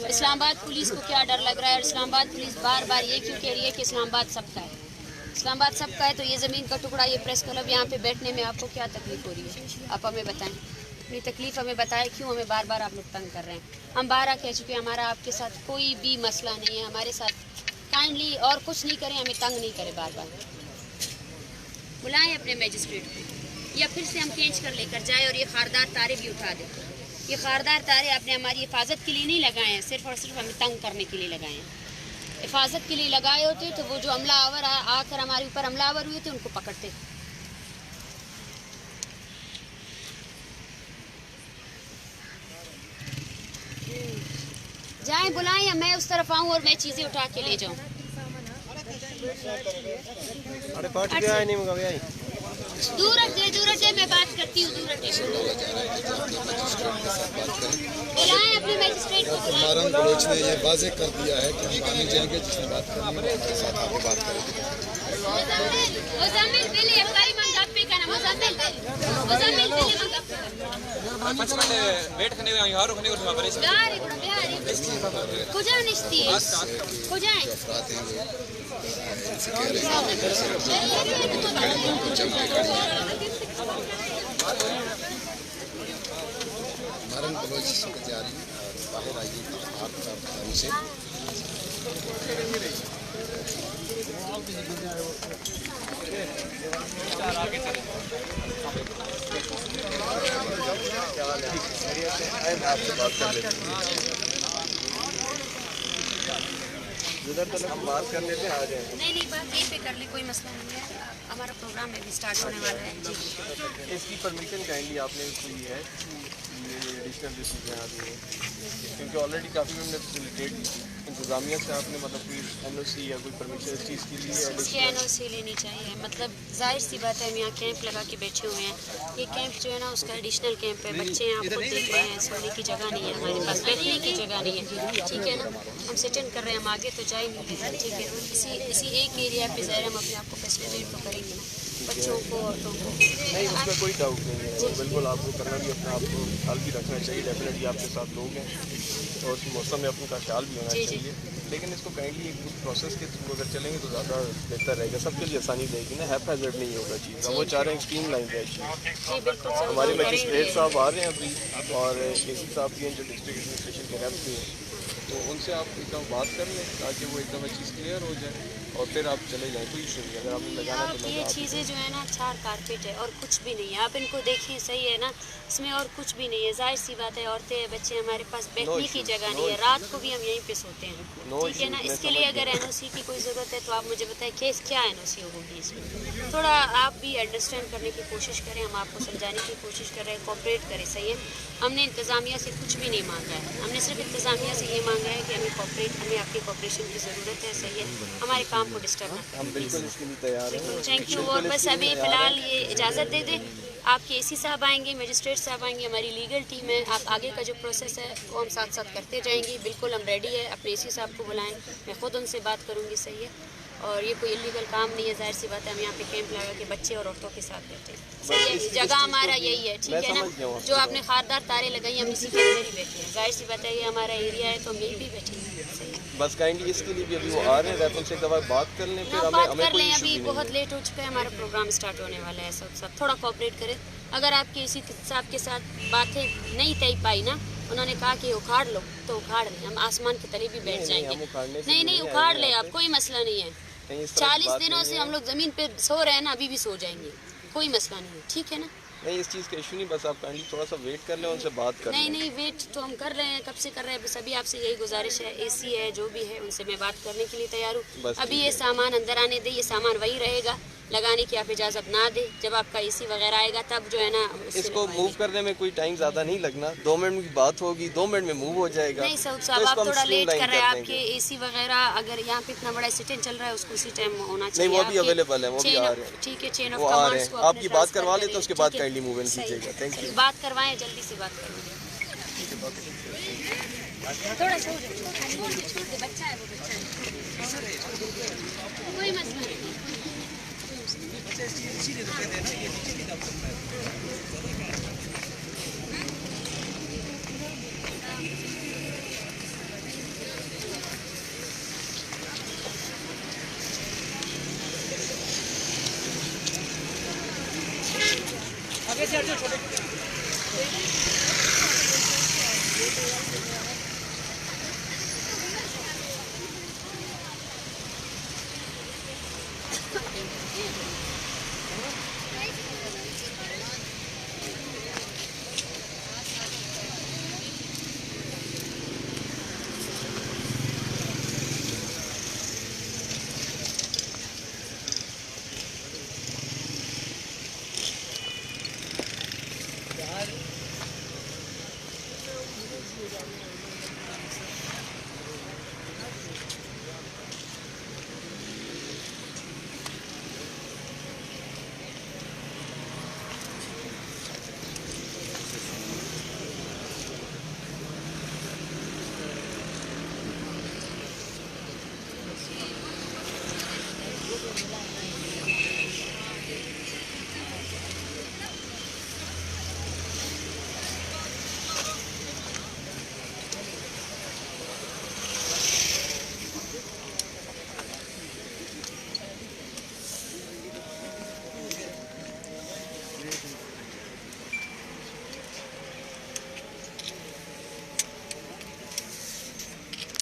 Islamabad police को क्या डर लग रहा है? और इस्लामाबाद पुलिस बार बार ये क्यों कह रही है कि इस्लामाबाद सबका है? इस्लामाबाद सबका है तो ये ज़मीन का टुकड़ा, ये प्रेस क्लब, यहाँ पे बैठने में आपको क्या तकलीफ़ हो रही है? आप हमें बताएं, अपनी तकलीफ़ हमें बताएं, क्यों हमें बार बार आप लोग तंग कर रहे हैं? हम बारह कह चुके हैं, हमारा आपके साथ कोई भी मसला नहीं है, हमारे साथ काइंडली और कुछ नहीं करें, हमें तंग नहीं करें। बार बार बुलाएं अपने मजिस्ट्रेट को, या फिर से हम खींच कर लेकर जाए और ये खारदार तारे भी उठा दें। ये खारदार तारे आपने हमारी हिफाजत के लिए नहीं लगाए हैं, सिर्फ और सिर्फ हमें तंग करने के लिए लगाए हैं। हिफाजत के लिए लगाए होते तो वो जो हमलावर आकर हमारे ऊपर हमलावर हुए थे उनको पकड़ते। जाएं, बुलाएं, या मैं उस तरफ आऊं और मैं चीज़ें उठा के ले जाऊं। दूर हटे, मैं बात करती हूँ। दूर हटे, बुलाएं अपने मजिस्ट्रेट को। मारन बलोच ने ये वाज़ेह कर दिया है कि हम नहीं जाएंगे, जिसने बात करनी है उसके साथ आगे बात करेंगे। मारन बलोच की तैयारी बाहर आइए आप से। आपसे बात कर लेते हैं, जिधर तक हम बात कर लेते हैं आ जाए। नहीं, बात यहीं पे कर ले, कोई मसला नहीं है। हमारा प्रोग्राम अभी स्टार्ट होने वाला है जी। इसकी परमिशन काइंडली आपने ली है, ये एडिशनल जो चीज़ें आ रही हैं, क्योंकि ऑलरेडी काफ़ी हमने फैसिलिटेट इंतज़ामिया से आपने मतलब कोई NOC या कोई परमिशन इस चीज़ के लिए NOC लेनी चाहिए। मतलब जाहिर सी बात है, हम यहाँ कैंप लगा के बैठे हुए हैं। ये कैंप जो है ना, उसका एडिशनल कैंप है। बच्चे यहाँ खुद देख रहे हैं, सोने की जगह नहीं है हमारे पास, बैठने की जगह नहीं है, ठीक है ना। हम सिट इन कर रहे हैं, हम आगे तो जा ही नहीं रहे, ठीक है। इसी एक एरिया पे ज़ाहिर हम अपने आप को फैसिलिटेट तो करेंगे ना, बच्चों को, औरतों को। नहीं, उसमें कोई डाउट नहीं है। बिल्कुल आपको करना भी, अपना आपको ख्याल भी रखना चाहिए। डेफिनेटली आपके साथ लोग हैं और उस मौसम में अपने का ख्याल भी होना चाहिए, लेकिन इसको काइंडली एक प्रोसेस के थ्रू अगर चलेंगे तो ज़्यादा बेहतर रहेगा, सबके लिए आसानी रहेगी ना। हैज़ार्ड नहीं होगा चीज़, हम वो चाह रहे हैं स्ट्रीम लाइन रहे। हमारे मजिस्ट्रेट साहब आ रहे हैं अभी, और AC साहब भी हैं जो डिस्ट्रिक्ट एडमिनिस्ट्रेशन के रैप पे हैं, तो उनसे आप एकदम बात कर लें ताकि वो एकदम चीज़ क्लियर हो जाए और फिर आप चले जाएँ, कोई इशू नहीं। अगर आपने लगाना तो ये चीज़ें जो है ना, चार कारपेट है और कुछ भी नहीं है। आप इनको देखिए, सही है ना, इसमें और कुछ भी नहीं है। जाहिर सी बात है, औरतें बच्चे, हमारे पास बैठने की जगह नहीं है, रात को भी हम यहीं पे सोते हैं, ठीक है ना। इसके लिए अगर NOC की कोई ज़रूरत है तो आप मुझे बताएं केस क्या NOC होगी इसमें। थोड़ा आप भी अंडरस्टैंड करने की कोशिश करें, हम आपको समझाने की कोशिश कर रहे हैं, कोऑपरेट करें, सही है। हमने इंतज़ामिया से कुछ भी नहीं मांगा है, हमने सिर्फ इंतज़ामिया से ये मांगा है कि हमें कोऑपरेट, हमें आपकी कोऑपरेशन की ज़रूरत है, सही है। हमारे काम को डिस्टर्ब ना, हम बिल्कुल इसके लिए तैयार हैं। Thank you. और बस अभी फ़िलहाल ये इजाज़त दे दें, आपके AC साहब आएंगे, मजिस्ट्रेट साहब आएंगे, हमारी लीगल टीम है। आप आगे का जो प्रोसेस है वो हम साथ साथ करते जाएंगे। बिल्कुल हम रेडी है, अपने AC साहब को बुलाएं, मैं ख़ुद उनसे बात करूँगी, सही है। और ये कोई इलीगल काम नहीं है, जाहिर सी बात है। हम यहाँ पे कैंप लगा के बच्चे और औरतों के साथ बैठे हैं, सही है। जगह हमारा यही है, ठीक है ना। जो आपने खारदार तारे लगाई, हम इसी के अंदर ही बैठे हैं। जाहिर सी बात है, ये हमारा एरिया है तो हम यहीं भी बैठे हैं, सही है। बस काइंडली इसके लिए भी अभी वो आ रहे हैं, उनसे एक दफ़ा बात कर लें, फिर बात कर लें। अभी बहुत लेट हो चुका है, हमारा प्रोग्राम स्टार्ट होने वाला है। सब थोड़ा कोऑपरेट करें। अगर आपके AC साहब के साथ बातें नहीं तय पाई ना, उन्होंने कहा कि उखाड़ लो तो उखाड़ लें, हम आसमान के तले भी बैठ जाएंगे। नहीं, उखाड़ लें आप, कोई मसला नहीं है। 40 दिनों से हम लोग ज़मीन पे सो रहे हैं ना, अभी भी सो जाएंगे, कोई मसला नहीं है, ठीक है ना। नहीं, इस चीज़ का इशू नहीं, बस आप काइंडली थोड़ा सा वेट कर लें, उनसे बात कर लें। नहीं, वेट तो हम कर रहे हैं, कब से कर रहे हैं। बस अभी आपसे यही गुजारिश है, AC है जो भी है, उनसे मैं बात करने के लिए तैयार हूँ। अभी ये सामान अंदर आने दे, ये सामान वही रहेगा, लगाने की आप इजाज़त ना दे। जब आपका AC वगैरह आएगा तब जो है ना, इसको मूव करने में कोई टाइम ज़्यादा नहीं लगना, 2 मिनट की बात होगी, 2 मिनट में मूव हो जाएगा। नहीं सऊद साहब, आप थोड़ा लेट कर रहे हैं। आपके AC वगैरह अगर यहाँ पे इतना बड़ा सिट इन चल रहा है, उसको उसी टाइम होना चाहिए। नहीं, वो भी अवेलेबल है, वो भी आ रहे हैं, ठीक है। चेन ऑफ कमांड्स को आपकी बात करवा ले तो उसके बाद काइंडली मूव इन कीजिएगा। Thank you. बात करवाएं, जल्दी से बात करें। थोड़ा सा छोड़ दे, बच्चा है वो, बच्चा है, कोई मसला नहीं। कैसे हटो छोटे